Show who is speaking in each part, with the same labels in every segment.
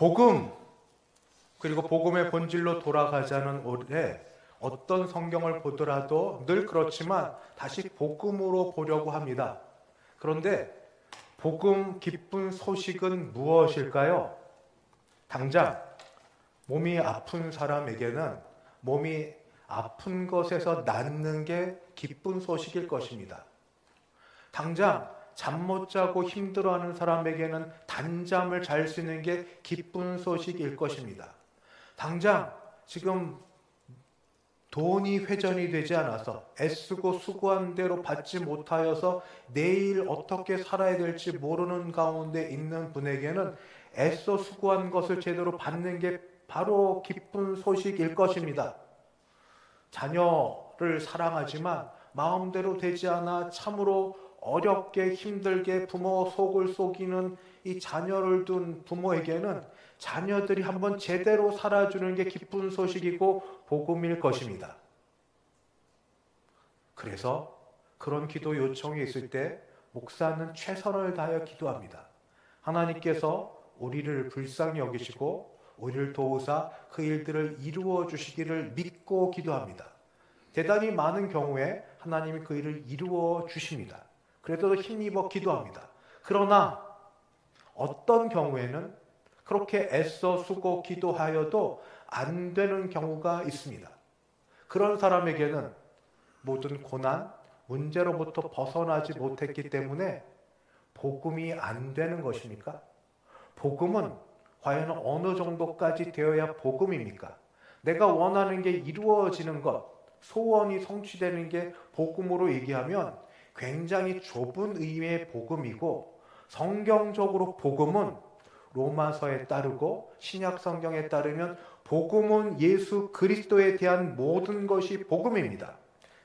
Speaker 1: 복음, 그리고 복음의 본질로 돌아가자는 올해 어떤 성경을 보더라도 늘 그렇지만 다시 복음으로 보려고 합니다. 그런데 복음 기쁜 소식은 무엇일까요? 당장 몸이 아픈 사람에게는 몸이 아픈 것에서 낫는 게 기쁜 소식일 것입니다. 당장 잠 못 자고 힘들어하는 사람에게는 단잠을 잘 수 있는 게 기쁜 소식일 것입니다. 당장 지금 돈이 회전이 되지 않아서 애쓰고 수고한 대로 받지 못하여서 내일 어떻게 살아야 될지 모르는 가운데 있는 분에게는 애써 수고한 것을 제대로 받는 게 바로 기쁜 소식일 것입니다. 자녀를 사랑하지만 마음대로 되지 않아 참으로 어렵게 힘들게 부모 속을 속이는 이 자녀를 둔 부모에게는 자녀들이 한번 제대로 살아주는 게 기쁜 소식이고 복음일 것입니다. 그래서 그런 기도 요청이 있을 때 목사는 최선을 다하여 기도합니다. 하나님께서 우리를 불쌍히 여기시고 우리를 도우사 그 일들을 이루어 주시기를 믿고 기도합니다. 대단히 많은 경우에 하나님이 그 일을 이루어 주십니다. 그래도 힘입어 기도합니다. 그러나 어떤 경우에는 그렇게 애써 수고 기도하여도 안 되는 경우가 있습니다. 그런 사람에게는 모든 고난, 문제로부터 벗어나지 못했기 때문에 복음이 안 되는 것입니까? 복음은 과연 어느 정도까지 되어야 복음입니까? 내가 원하는 게 이루어지는 것, 소원이 성취되는 게 복음으로 얘기하면 굉장히 좁은 의미의 복음이고, 성경적으로 복음은 로마서에 따르고 신약 성경에 따르면 복음은 예수 그리스도에 대한 모든 것이 복음입니다.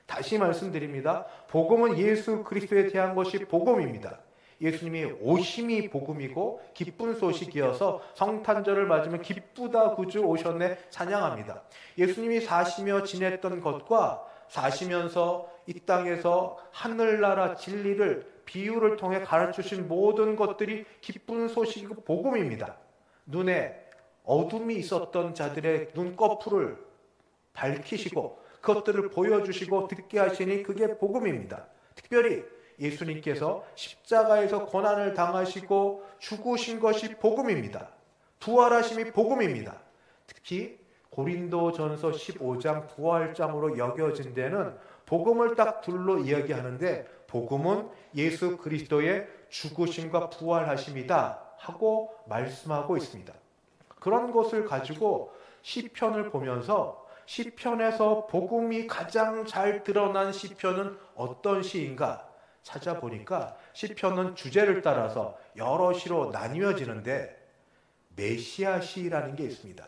Speaker 1: 다시 말씀드립니다. 복음은 예수 그리스도에 대한 것이 복음입니다. 예수님이 오심이 복음이고 기쁜 소식이어서 성탄절을 맞으면 기쁘다 구주 오셨네 찬양합니다. 예수님이 사시며 지냈던 것과 사시면서 이 땅에서 하늘나라 진리를 비유를 통해 가르치신 모든 것들이 기쁜 소식이고 복음입니다. 눈에 어둠이 있었던 자들의 눈꺼풀을 밝히시고 그것들을 보여주시고 듣게 하시니 그게 복음입니다. 특별히 예수님께서 십자가에서 고난을 당하시고 죽으신 것이 복음입니다. 부활하심이 복음입니다. 특히 고린도전서 15장 부활장으로 여겨진 데는 복음을 딱 둘로 이야기하는데 복음은 예수 그리스도의 죽으심과 부활하심이다 하고 말씀하고 있습니다. 그런 것을 가지고 시편을 보면서 시편에서 복음이 가장 잘 드러난 시편은 어떤 시인가 찾아보니까 시편은 주제를 따라서 여러 시로 나뉘어지는데 메시아 시라는 게 있습니다.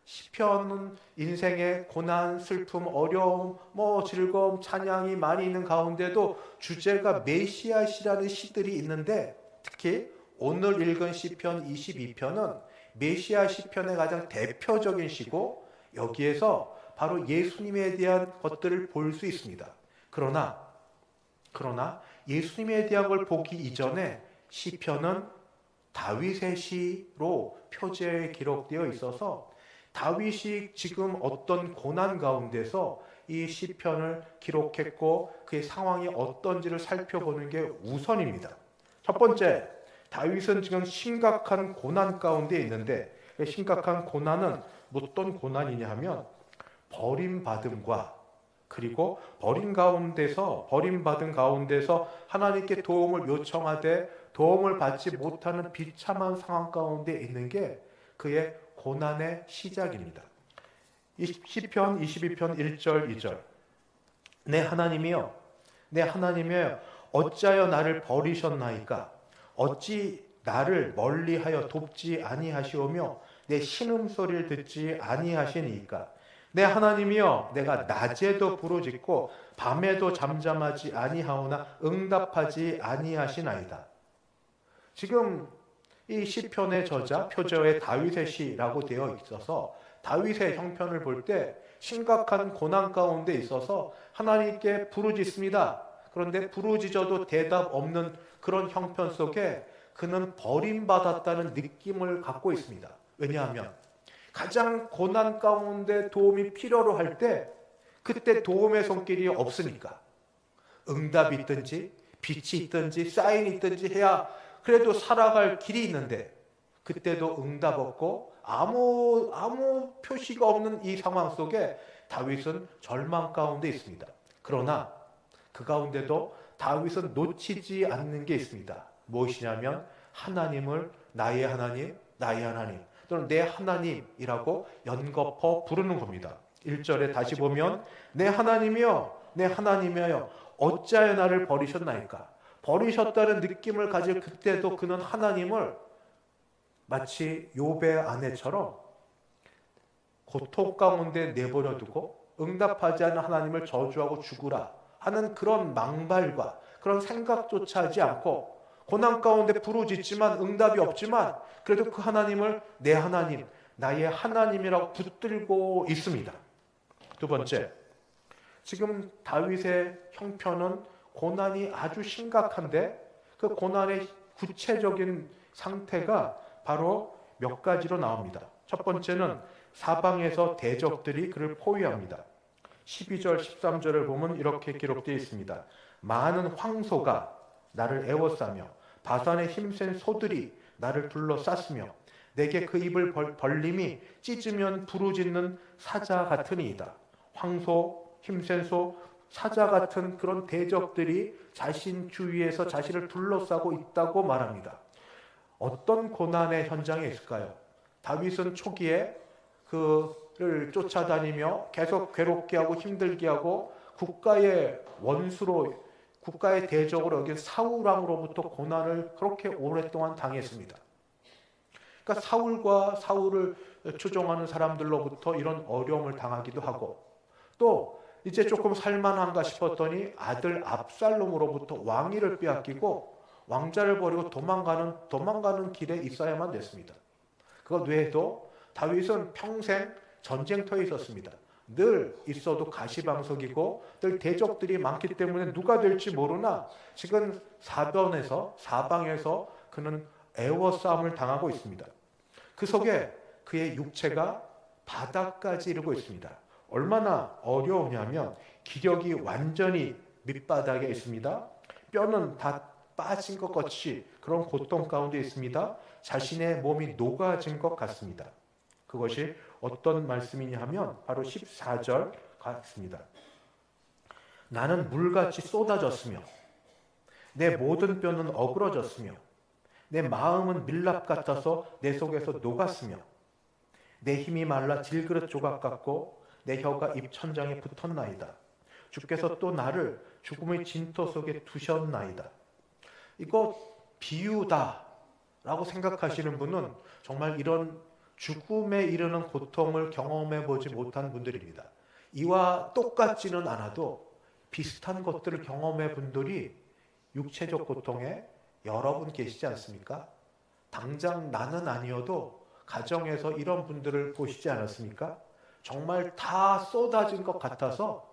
Speaker 1: 시편은 인생의 고난, 슬픔, 어려움, 즐거움, 찬양이 많이 있는 가운데도 주제가 메시아 시라는 시들이 있는데 특히 오늘 읽은 시편 22편은 메시아 시편의 가장 대표적인 시고 여기에서 바로 예수님에 대한 것들을 볼 수 있습니다. 그러나 예수님에 대한 걸 보기 이전에 시편은 다윗의 시로 표제에 기록되어 있어서 다윗이 지금 어떤 고난 가운데서 이 시편을 기록했고 그의 상황이 어떤지를 살펴보는 게 우선입니다. 첫 번째, 다윗은 지금 심각한 고난 가운데 있는데 심각한 고난은 어떤 고난이냐 하면 버림받음과 그리고 버림받은 가운데서 하나님께 도움을 요청하되 도움을 받지 못하는 비참한 상황 가운데 있는 게 그의 고난의 시작입니다. 시편 22편 1절 2절 내 하나님이여 어찌하여 나를 버리셨나이까 어찌 나를 멀리하여 돕지 아니하시오며 내 신음소리를 듣지 아니하시니까 내 하나님이여 내가 낮에도 부르짖고 밤에도 잠잠하지 아니하오나 응답하지 아니하시나이다. 지금 이 시편의 저자 표제에 다윗의 시라고 되어 있어서 다윗의 형편을 볼 때 심각한 고난 가운데 있어서 하나님께 부르짖습니다. 그런데 부르짖어도 대답 없는 그런 형편 속에 그는 버림받았다는 느낌을 갖고 있습니다. 왜냐하면 가장 고난 가운데 도움이 필요로 할 때 그때 도움의 손길이 없으니까. 응답이 있든지 빛이 있든지 사인이 있든지 해야 그래도 살아갈 길이 있는데 그때도 응답 없고 아무 표시가 없는 이 상황 속에 다윗은 절망 가운데 있습니다. 그러나 그 가운데도 다윗은 놓치지 않는 게 있습니다. 무엇이냐면 하나님을 나의 하나님, 나의 하나님 또는 내 하나님이라고 연거푸 부르는 겁니다. 1절에 다시 보면 내 하나님이여 내 하나님이여 어찌하여 나를 버리셨나이까. 버리셨다는 느낌을 가질 그때도 그는 하나님을 마치 욥의 아내처럼 고통 가운데 내버려 두고 응답하지 않는 하나님을 저주하고 죽으라 하는 그런 망발과 그런 생각조차 하지 않고 고난 가운데 부르짖지만 응답이 없지만 그래도 그 하나님을 내 하나님, 나의 하나님이라고 붙들고 있습니다. 두 번째, 지금 다윗의 형편은 고난이 아주 심각한데 그 고난의 구체적인 상태가 바로 몇 가지로 나옵니다. 첫 번째는 사방에서 대적들이 그를 포위합니다. 12절, 13절을 보면 이렇게 기록되어 있습니다. 많은 황소가 나를 애워싸며 바산의 힘센 소들이 나를 둘러쌌으며 내게 그 입을 벌림이 찢으면 부르짖는 사자 같으니이다. 황소, 힘센 소, 사자 같은 그런 대적들이 자신 주위에서 자신을 둘러싸고 있다고 말합니다. 어떤 고난의 현장에 있을까요? 다윗은 초기에 그를 쫓아다니며 계속 괴롭게 하고 힘들게 하고 국가의 원수로 국가의 대적으로 여긴 사울왕으로부터 고난을 그렇게 오랫동안 당했습니다. 그러니까 사울을 추종하는 사람들로부터 이런 어려움을 당하기도 하고 또 이제 조금 살만한가 싶었더니 아들 압살롬으로부터 왕위를 빼앗기고 왕자를 버리고 도망가는 길에 있어야만 됐습니다. 그것 외에도 다윗은 평생 전쟁터에 있었습니다. 늘 있어도 가시방석이고 늘 대적들이 많기 때문에 누가 될지 모르나 지금 사방에서 그는 애워싸움을 당하고 있습니다. 그 속에 그의 육체가 바닥까지 이르고 있습니다. 얼마나 어려우냐면 기력이 완전히 밑바닥에 있습니다. 뼈는 다 빠진 것 같이 그런 고통 가운데 있습니다. 자신의 몸이 녹아진 것 같습니다. 그것이 어떤 말씀이냐 하면 바로 14절 같습니다. 나는 물같이 쏟아졌으며 내 모든 뼈는 어그러졌으며 내 마음은 밀랍 같아서 내 속에서 녹았으며 내 힘이 말라 질그릇 조각 같고 내 혀가 입천장에 붙었나이다. 주께서 또 나를 죽음의 진토 속에 두셨나이다. 이거 비유다 라고 생각하시는 분은 정말 이런 죽음에 이르는 고통을 경험해 보지 못한 분들입니다. 이와 똑같지는 않아도 비슷한 것들을 경험해 분들이 육체적 고통에 여러분 계시지 않습니까? 당장 나는 아니어도 가정에서 이런 분들을 보시지 않았습니까? 정말 다 쏟아진 것 같아서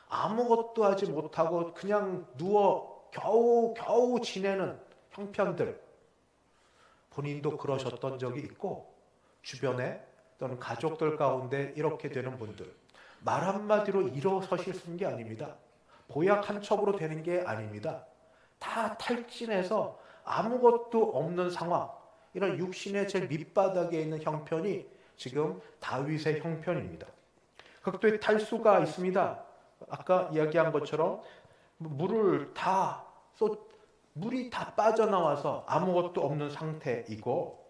Speaker 1: 아무것도 하지 못하고 그냥 누워 겨우 지내는 형편들. 본인도 그러셨던 적이 있고 주변에 또는 가족들 가운데 이렇게 되는 분들. 말 한마디로 일어서실 수 있는 게 아닙니다. 보약 한 첩으로 되는 게 아닙니다. 다 탈진해서 아무것도 없는 상황. 이런 육신의 제일 밑바닥에 있는 형편이 지금 다윗의 형편입니다. 극도의 탈수가 있습니다. 아까 이야기한 것처럼 물이 다 빠져나와서 아무것도 없는 상태이고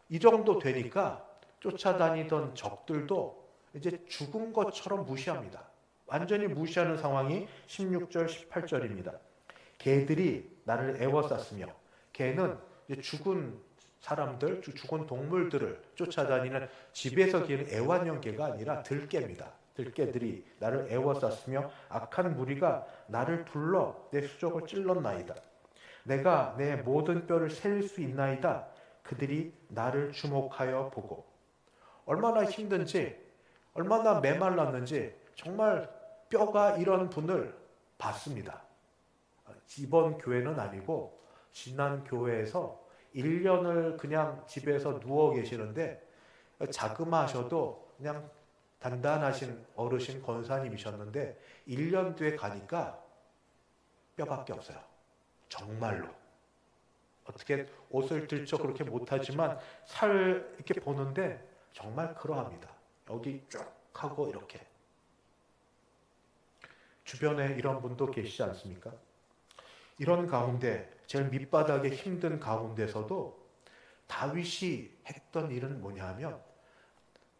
Speaker 1: 이 정도 되니까 쫓아다니던 적들도 이제 죽은 것처럼 무시합니다. 완전히 무시하는 상황이 16절, 18절입니다. 개들이 나를 애워쌌으며 개는 이제 죽은 사람들, 죽은 동물들을 쫓아다니는 집에서 기르는 애완용 개가 아니라 들개입니다. 들개들이 나를 애워쌌으며 악한 무리가 나를 둘러 내 수족을 찔렀나이다. 내가 내 모든 뼈를 셀 수 있나이다. 그들이 나를 주목하여 보고. 얼마나 힘든지, 얼마나 메말랐는지 정말 뼈가 이런 분을 봤습니다. 이번 교회는 아니고 지난 교회에서 1년을 그냥 집에서 누워 계시는데 자그마하셔도 그냥 단단하신 어르신 권사님이셨는데 1년 뒤에 가니까 뼈밖에 없어요. 정말로. 어떻게 옷을 들쳐 그렇게 못하지만 살 이렇게 보는데 정말 그러합니다. 여기 쭉 하고 이렇게. 주변에 이런 분도 계시지 않습니까? 이런 가운데 제일 밑바닥에 힘든 가운데서도 다윗이 했던 일은 뭐냐 하면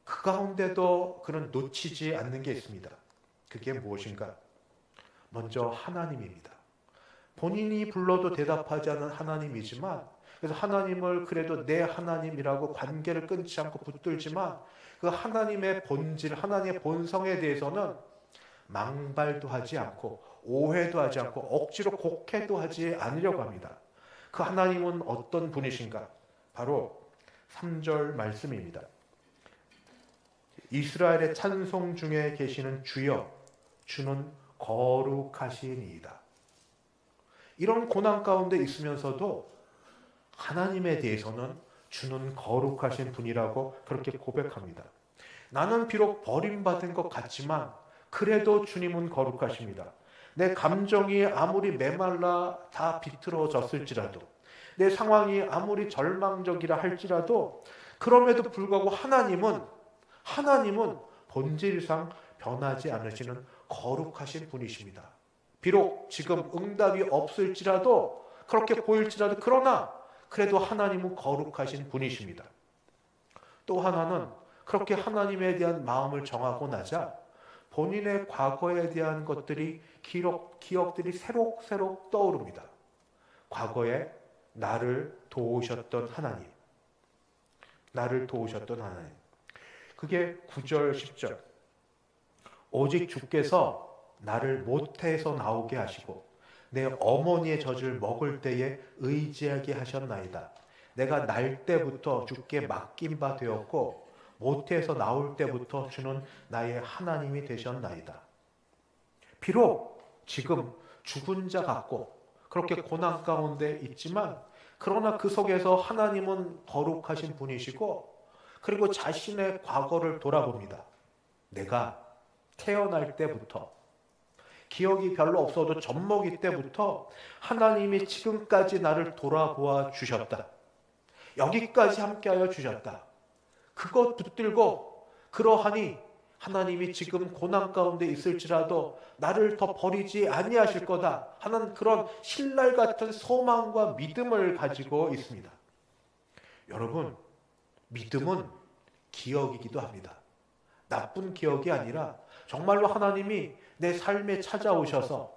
Speaker 1: 그 가운데도 그는 놓치지 않는 게 있습니다. 그게 무엇인가? 먼저 하나님입니다. 본인이 불러도 대답하지 않은 하나님이지만 그래서 하나님을 그래도 내 하나님이라고 관계를 끊지 않고 붙들지만 그 하나님의 본질, 하나님의 본성에 대해서는 망발도 하지 않고 오해도 하지 않고 억지로 곡해도 하지 않으려고 합니다. 그 하나님은 어떤 분이신가? 바로 3절 말씀입니다. 이스라엘의 찬송 중에 계시는 주여, 주는 거룩하시니이다. 이런 고난 가운데 있으면서도 하나님에 대해서는 주는 거룩하신 분이라고 그렇게 고백합니다. 나는 비록 버림받은 것 같지만 그래도 주님은 거룩하십니다. 내 감정이 아무리 메말라 다 비틀어졌을지라도 내 상황이 아무리 절망적이라 할지라도 그럼에도 불구하고 하나님은 본질상 변하지 않으시는 거룩하신 분이십니다. 비록 지금 응답이 없을지라도 그렇게 보일지라도 그러나 그래도 하나님은 거룩하신 분이십니다. 또 하나는 그렇게 하나님에 대한 마음을 정하고 나자 본인의 과거에 대한 것들이 기억들이 새록새록 떠오릅니다. 과거에 나를 도우셨던 하나님. 그게 9절 10절. 오직 주께서 나를 모태에서 나오게 하시고 내 어머니의 젖을 먹을 때에 의지하게 하셨나이다. 내가 날 때부터 주께 맡긴 바 되었고 모태에서 나올 때부터 주는 나의 하나님이 되셨나이다. 비록 지금 죽은 자 같고 그렇게 고난 가운데 있지만 그러나 그 속에서 하나님은 거룩하신 분이시고 그리고 자신의 과거를 돌아봅니다. 내가 태어날 때부터 기억이 별로 없어도 젖먹이 때부터 하나님이 지금까지 나를 돌아보아 주셨다. 여기까지 함께하여 주셨다. 그것 붙들고 그러하니 하나님이 지금 고난 가운데 있을지라도 나를 더 버리지 아니하실 거다 하는 그런 신랄 같은 소망과 믿음을 가지고 있습니다. 여러분, 믿음은 기억이기도 합니다. 나쁜 기억이 아니라 정말로 하나님이 내 삶에 찾아오셔서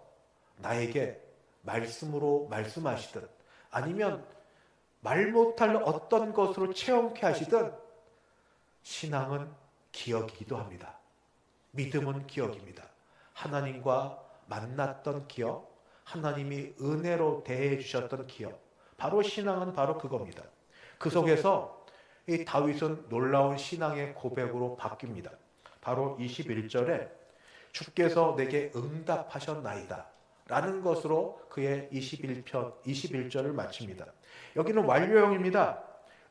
Speaker 1: 나에게 말씀으로 말씀하시든 아니면 말 못할 어떤 것으로 체험케 하시든 신앙은 기억이기도 합니다. 믿음은 기억입니다. 하나님과 만났던 기억, 하나님이 은혜로 대해 주셨던 기억, 바로 신앙은 바로 그겁니다. 그 속에서 이 다윗은 놀라운 신앙의 고백으로 바뀝니다. 바로 21절에 주께서 내게 응답하셨나이다 라는 것으로 그의 21절을 마칩니다. 여기는 완료형입니다.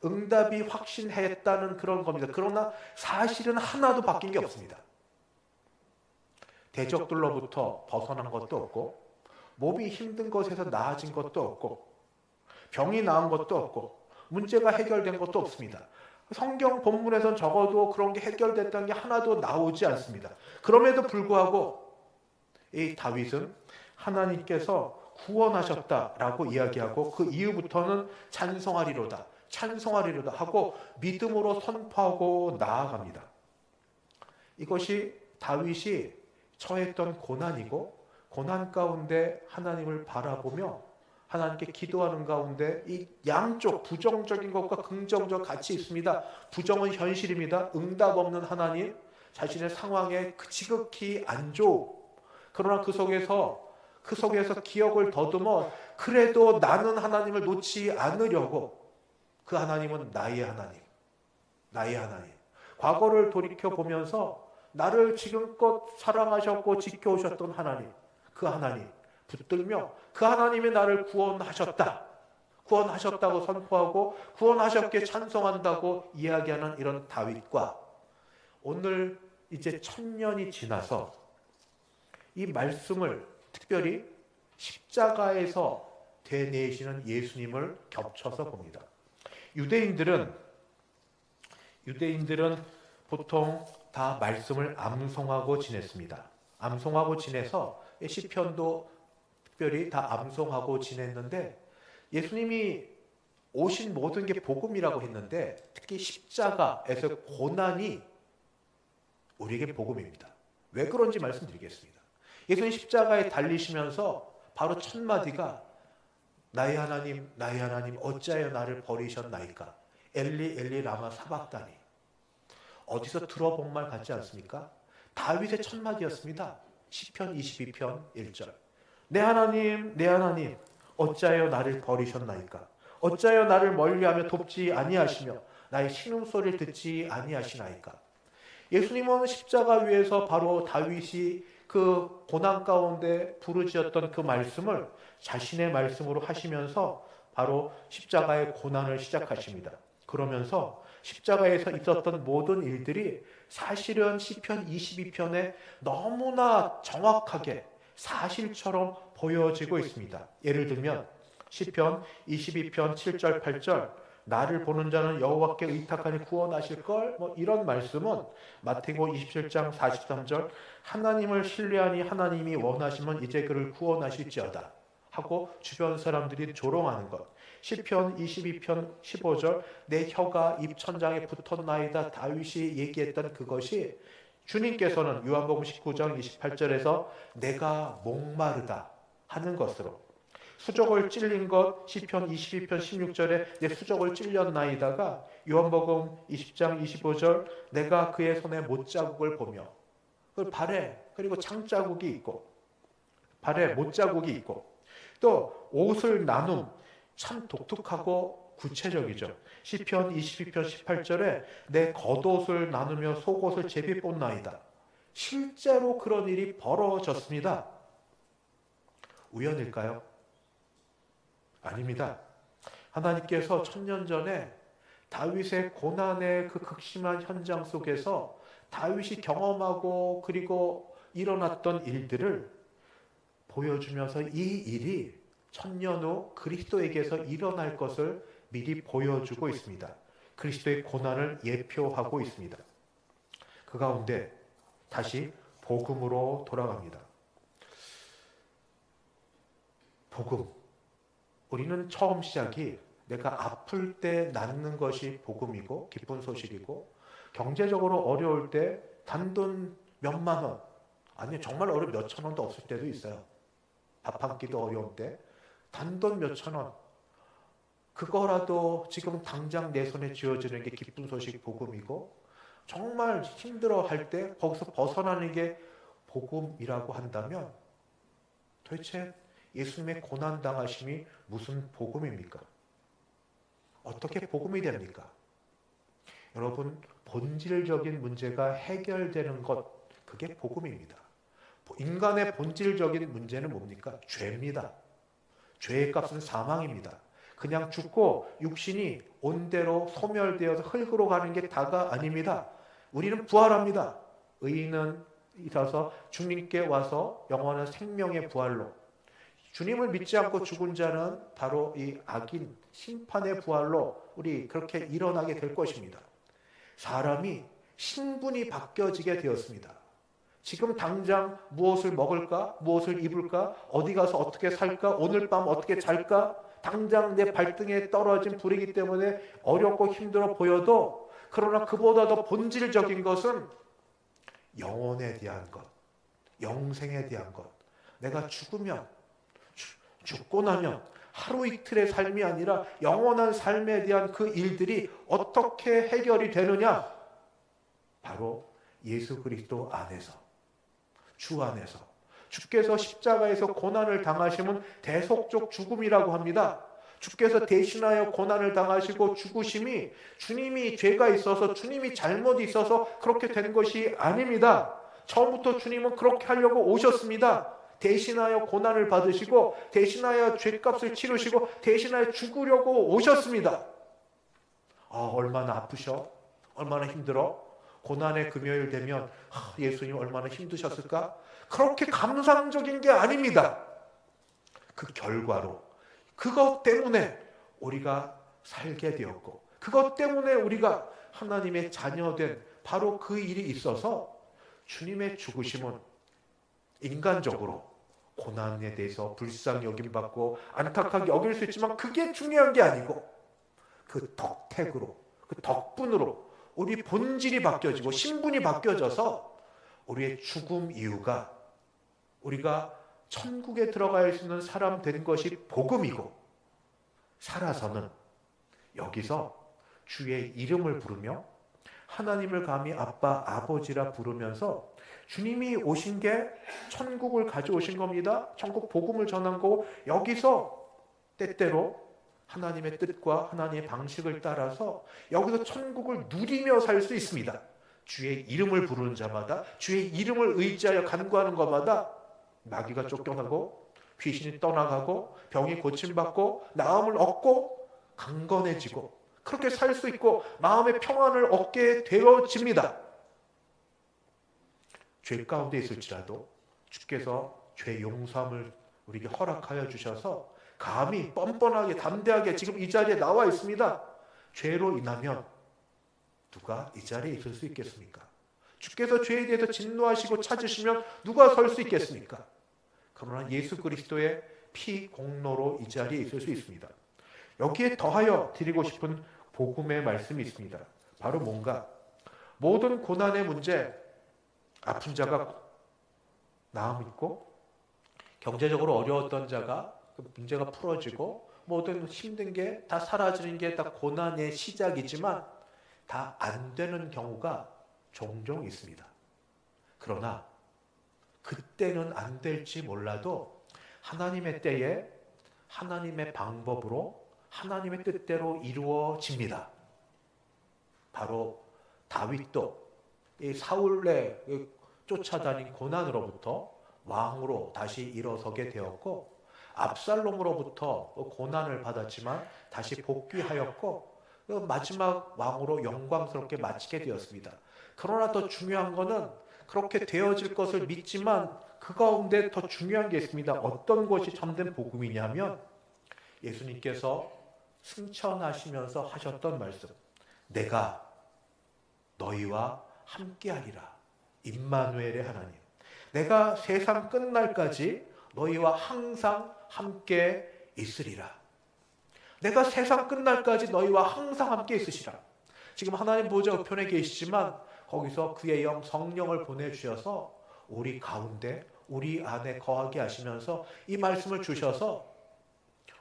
Speaker 1: 응답이 확신했다는 그런 겁니다. 그러나 사실은 하나도 바뀐 게 없습니다. 대적들로부터 벗어난 것도 없고 몸이 힘든 것에서 나아진 것도 없고 병이 나은 것도 없고 문제가 해결된 것도 없습니다. 성경 본문에선 적어도 그런 게 해결됐다는 게 하나도 나오지 않습니다. 그럼에도 불구하고 이 다윗은 하나님께서 구원하셨다라고 이야기하고 그 이후부터는 찬송하리로다 하고 믿음으로 선포하고 나아갑니다. 이것이 다윗이 처했던 고난이고 고난 가운데 하나님을 바라보며 하나님께 기도하는 가운데 이 양쪽 부정적인 것과 긍정적 같이 있습니다. 부정은 현실입니다. 응답 없는 하나님, 자신의 상황에 지극히 안 좋고 그러나 그 속에서 기억을 더듬어 그래도 나는 하나님을 놓지 않으려고 그 하나님은 나의 하나님. 과거를 돌이켜보면서 나를 지금껏 사랑하셨고 지켜오셨던 하나님, 그 하나님 붙들며 그 하나님이 나를 구원하셨다. 구원하셨다고 선포하고 구원하셨기에 찬송한다고 이야기하는 이런 다윗과 오늘 이제 1000년이 지나서 이 말씀을 특별히 십자가에서 되뇌시는 예수님을 겹쳐서 봅니다. 유대인들은 보통 다 말씀을 암송하고 지냈습니다. 암송하고 지내서 시편도 특별히 다 암송하고 지냈는데 예수님이 오신 모든 게 복음이라고 했는데 특히 십자가에서 고난이 우리에게 복음입니다. 왜 그런지 말씀드리겠습니다. 예수님 십자가에 달리시면서 바로 첫 마디가 나의 하나님 나의 하나님 어찌하여 나를 버리셨나이까 엘리 엘리 라마 사박다니. 어디서 들어본 말 같지 않습니까? 다윗의 첫 마디였습니다. 시편 22편 1절. 내 하나님 어찌하여 나를 버리셨나이까 어찌하여 나를 멀리하며 돕지 아니하시며 나의 신음소리를 듣지 아니하시나이까. 예수님은 십자가 위에서 바로 다윗이 그 고난 가운데 부르짖었던 그 말씀을 자신의 말씀으로 하시면서 바로 십자가의 고난을 시작하십니다. 그러면서 십자가에서 있었던 모든 일들이 사실은 시편 22편에 너무나 정확하게 사실처럼 보여지고 있습니다. 예를 들면 시편 22편 7절 8절 나를 보는 자는 여호와께 의탁하니 구원하실걸, 이런 말씀은 마태복음 27장 43절 하나님을 신뢰하니 하나님이 원하시면 이제 그를 구원하실지어다 하고 주변 사람들이 조롱하는 것. 시편 22편 15절 내 혀가 입천장에 붙었나이다 다윗이 얘기했던 그것이 주님께서는 요한복음 19장 28절에서 내가 목마르다 하는 것으로, 수족을 찔린 것 시편 22편 16절에 내 수족을 찔렸나이다가 요한복음 20장 25절 내가 그의 손에 못자국을 보며, 그 발에 그리고 창자국이 있고 발에 못자국이 있고, 또 옷을 나눔 참 독특하고 구체적이죠. 시편 22편 18절에 내 겉옷을 나누며 속옷을 제비 뽑나이다. 실제로 그런 일이 벌어졌습니다. 우연일까요? 아닙니다. 하나님께서 1000년 전에 다윗의 고난의 그 극심한 현장 속에서 다윗이 경험하고 그리고 일어났던 일들을 보여주면서 이 일이 1000년 후 그리스도에게서 일어날 것을 미리 보여주고 있습니다. 그리스도의 고난을 예표하고 있습니다. 그 가운데 다시 복음으로 돌아갑니다. 복음. 우리는 처음 시작이 내가 아플 때 낫는 것이 복음이고 기쁜 소식이고, 경제적으로 어려울 때 단돈 몇만 원, 아니 정말 어려운 몇천 원도 없을 때도 있어요. 밥 한 끼도 어려운 때 단돈 몇천 원, 그거라도 지금 당장 내 손에 쥐어지는 게 기쁜 소식 복음이고, 정말 힘들어할 때 거기서 벗어나는 게 복음이라고 한다면 도대체 예수님의 고난당하심이 무슨 복음입니까? 어떻게 복음이 됩니까? 여러분, 본질적인 문제가 해결되는 것, 그게 복음입니다. 인간의 본질적인 문제는 뭡니까? 죄입니다. 죄의 값은 사망입니다. 그냥 죽고 육신이 온대로 소멸되어서 흙으로 가는 게 다가 아닙니다. 우리는 부활합니다. 의인은 있어서 주님께 와서 영원한 생명의 부활로, 주님을 믿지 않고 죽은 자는 바로 이 악인 심판의 부활로 우리 그렇게 일어나게 될 것입니다. 사람이 신분이 바뀌어지게 되었습니다. 지금 당장 무엇을 먹을까? 무엇을 입을까? 어디 가서 어떻게 살까? 오늘 밤 어떻게 잘까? 당장 내 발등에 떨어진 불이기 때문에 어렵고 힘들어 보여도, 그러나 그보다 더 본질적인 것은 영혼에 대한 것, 영생에 대한 것. 내가 죽고 나면 하루 이틀의 삶이 아니라 영원한 삶에 대한 그 일들이 어떻게 해결이 되느냐? 바로 예수 그리스도 안에서, 주 안에서. 주께서 십자가에서 고난을 당하심은 대속적 죽음이라고 합니다. 주께서 대신하여 고난을 당하시고 죽으심이 주님이 죄가 있어서, 주님이 잘못이 있어서 그렇게 된 것이 아닙니다. 처음부터 주님은 그렇게 하려고 오셨습니다. 대신하여 고난을 받으시고 대신하여 죄값을 치르시고 대신하여 죽으려고 오셨습니다. 얼마나 아프셔? 얼마나 힘들어? 고난의 금요일 되면 예수님 얼마나 힘드셨을까? 그렇게 감상적인 게 아닙니다. 그 결과로, 그것 때문에 우리가 살게 되었고, 그것 때문에 우리가 하나님의 자녀된 바로 그 일이 있어서 주님의 죽으심은 인간적으로 고난에 대해서 불쌍히 여김받고 안타깝게 여길 수 있지만 그게 중요한 게 아니고 그 덕택으로, 그 덕분으로 우리 본질이 바뀌어지고 신분이 바뀌어져서 우리의 죽음 이유가 우리가 천국에 들어갈 수 있는 사람 된 것이 복음이고, 살아서는 여기서 주의 이름을 부르며 하나님을 감히 아빠, 아버지라 부르면서 주님이 오신 게 천국을 가져오신 겁니다. 천국 복음을 전한 거고, 여기서 때때로 하나님의 뜻과 하나님의 방식을 따라서 여기서 천국을 누리며 살 수 있습니다. 주의 이름을 부르는 자마다, 주의 이름을 의지하여 간구하는 것마다 마귀가 쫓겨나고 귀신이 떠나가고 병이 고침받고 나음을 얻고 강건해지고 그렇게 살 수 있고 마음의 평안을 얻게 되어집니다. 죄 가운데 있을지라도 주께서 죄 용서함을 우리에게 허락하여 주셔서 감히 뻔뻔하게 담대하게 지금 이 자리에 나와 있습니다. 죄로 인하면 누가 이 자리에 있을 수 있겠습니까? 주께서 죄에 대해서 진노하시고 찾으시면 누가 설 수 있겠습니까? 그러나 예수 그리스도의 피 공로로 이 자리에 있을 수 있습니다. 여기에 더하여 드리고 싶은 복음의 말씀이 있습니다. 바로 뭔가 모든 고난의 문제, 아픈 자가 나음 있고 경제적으로 어려웠던 자가 그 문제가 풀어지고 모든 힘든 게 다 사라지는 게 다 고난의 시작이지만 다 안 되는 경우가 종종 있습니다. 그러나 그때는 안 될지 몰라도 하나님의 때에 하나님의 방법으로 하나님의 뜻대로 이루어집니다. 바로 다윗도 이 사울의 쫓아다닌 고난으로부터 왕으로 다시 일어서게 되었고, 압살롬으로부터 고난을 받았지만 다시 복귀하였고 마지막 왕으로 영광스럽게 마치게 되었습니다. 그러나 더 중요한 것은 그렇게 되어질 것을 믿지만 그 가운데 더 중요한 게 있습니다. 어떤 것이 참된 복음이냐면 예수님께서 승천하시면서 하셨던 말씀, 내가 너희와 함께하리라. 임마누엘의 하나님, 내가 세상 끝날까지 너희와 항상 함께 있으리라. 내가 세상 끝날까지 너희와 항상 함께 있으시라. 지금 하나님 보좌 우편에 계시지만 거기서 그의 영 성령을 보내주셔서 우리 가운데 우리 안에 거하게 하시면서 이 말씀을 주셔서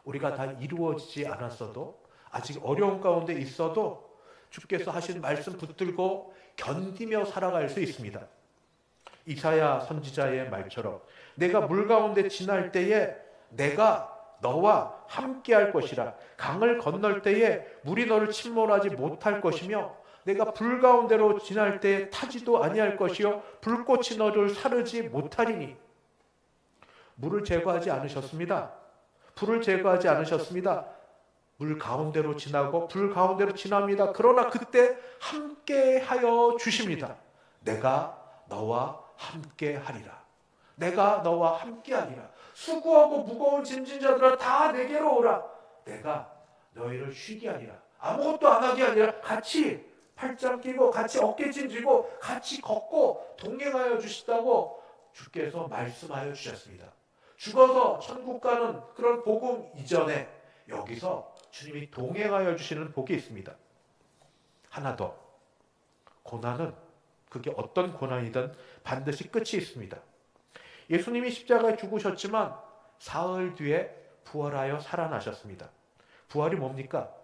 Speaker 1: 우리가 다 이루어지지 않았어도 아직 어려운 가운데 있어도 주께서 하신 말씀 붙들고 견디며 살아갈 수 있습니다. 이사야 선지자의 말처럼 내가 물 가운데 지날 때에 내가 너와 함께할 것이라. 강을 건널 때에 물이 너를 침몰하지 못할 것이며 내가 불 가운데로 지날 때에 타지도 아니할 것이요 불꽃이 너를 사르지 못하리니. 물을 제거하지 않으셨습니다. 불을 제거하지 않으셨습니다. 물 가운데로 지나고 불 가운데로 지납니다. 그러나 그때 함께하여 주십니다. 내가 너와 함께하리라. 내가 너와 함께하리라. 수고하고 무거운 짐진 자들아 다 내게로 오라. 내가 너희를 쉬게 하리라. 아무것도 안 하게 아니라 같이 팔짱 끼고 같이 어깨짐 지고 같이 걷고 동행하여 주시다고 주께서 말씀하여 주셨습니다. 죽어서 천국 가는 그런 복음 이전에 여기서 주님이 동행하여 주시는 복이 있습니다. 하나 더, 고난은 그게 어떤 고난이든 반드시 끝이 있습니다. 예수님이 십자가에 죽으셨지만 사흘 뒤에 부활하여 살아나셨습니다. 부활이 뭡니까?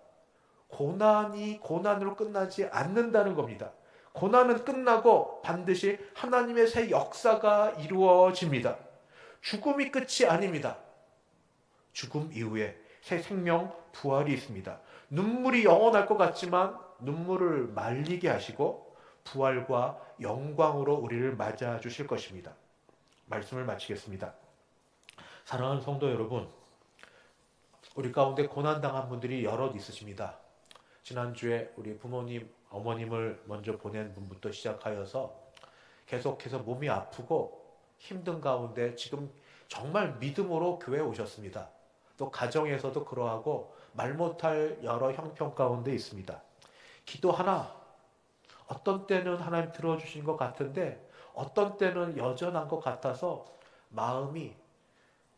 Speaker 1: 고난이 고난으로 끝나지 않는다는 겁니다. 고난은 끝나고 반드시 하나님의 새 역사가 이루어집니다. 죽음이 끝이 아닙니다. 죽음 이후에 새 생명, 부활이 있습니다. 눈물이 영원할 것 같지만 눈물을 말리게 하시고 부활과 영광으로 우리를 맞아 주실 것입니다. 말씀을 마치겠습니다. 사랑하는 성도 여러분, 우리 가운데 고난당한 분들이 여럿 있으십니다. 지난주에 우리 부모님, 어머님을 먼저 보낸 분부터 시작하여서 계속해서 몸이 아프고 힘든 가운데 지금 정말 믿음으로 교회에 오셨습니다. 또 가정에서도 그러하고 말 못할 여러 형편 가운데 있습니다. 기도 하나, 어떤 때는 하나님 들어주신 것 같은데 어떤 때는 여전한 것 같아서 마음이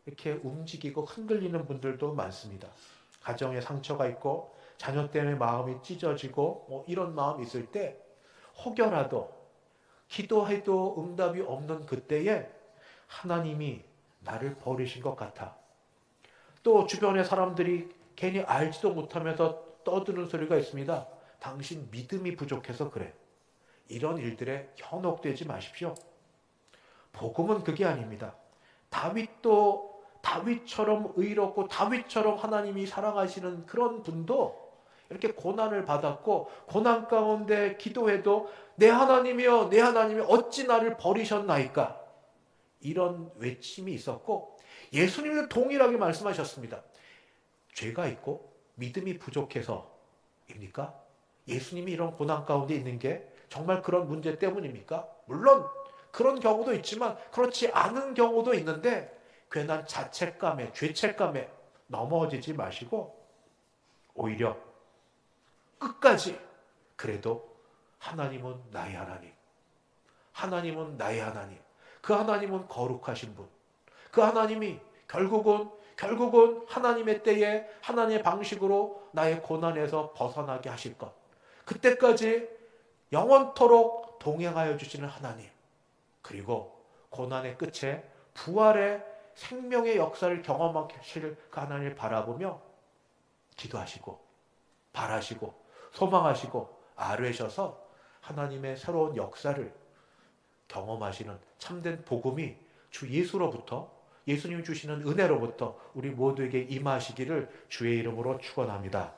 Speaker 1: 이렇게 움직이고 흔들리는 분들도 많습니다. 가정에 상처가 있고 자녀 때문에 마음이 찢어지고 이런 마음이 있을 때 혹여라도 기도해도 응답이 없는 그때에 하나님이 나를 버리신 것 같아. 또 주변의 사람들이 괜히 알지도 못하면서 떠드는 소리가 있습니다. 당신 믿음이 부족해서 그래. 이런 일들에 현혹되지 마십시오. 복음은 그게 아닙니다. 다윗도 다윗처럼 의롭고 다윗처럼 하나님이 사랑하시는 그런 분도 이렇게 고난을 받았고 고난 가운데 기도해도 내 하나님이여 내 하나님이 어찌 나를 버리셨나이까 이런 외침이 있었고 예수님도 동일하게 말씀하셨습니다. 죄가 있고 믿음이 부족해서입니까? 예수님이 이런 고난 가운데 있는 게 정말 그런 문제 때문입니까? 물론 그런 경우도 있지만 그렇지 않은 경우도 있는데 괜한 자책감에 죄책감에 넘어지지 마시고 오히려 끝까지 그래도 하나님은 나의 하나님, 하나님은 나의 하나님, 그 하나님은 거룩하신 분, 그 하나님이 결국은 하나님의 때에 하나님의 방식으로 나의 고난에서 벗어나게 하실 것, 그때까지 영원토록 동행하여 주시는 하나님, 그리고 고난의 끝에 부활의 생명의 역사를 경험하실 그 하나님을 바라보며 기도하시고 바라시고 소망하시고 아뢰셔서 하나님의 새로운 역사를 경험하시는 참된 복음이 주 예수로부터 예수님이 주시는 은혜로부터 우리 모두에게 임하시기를 주의 이름으로 축원합니다.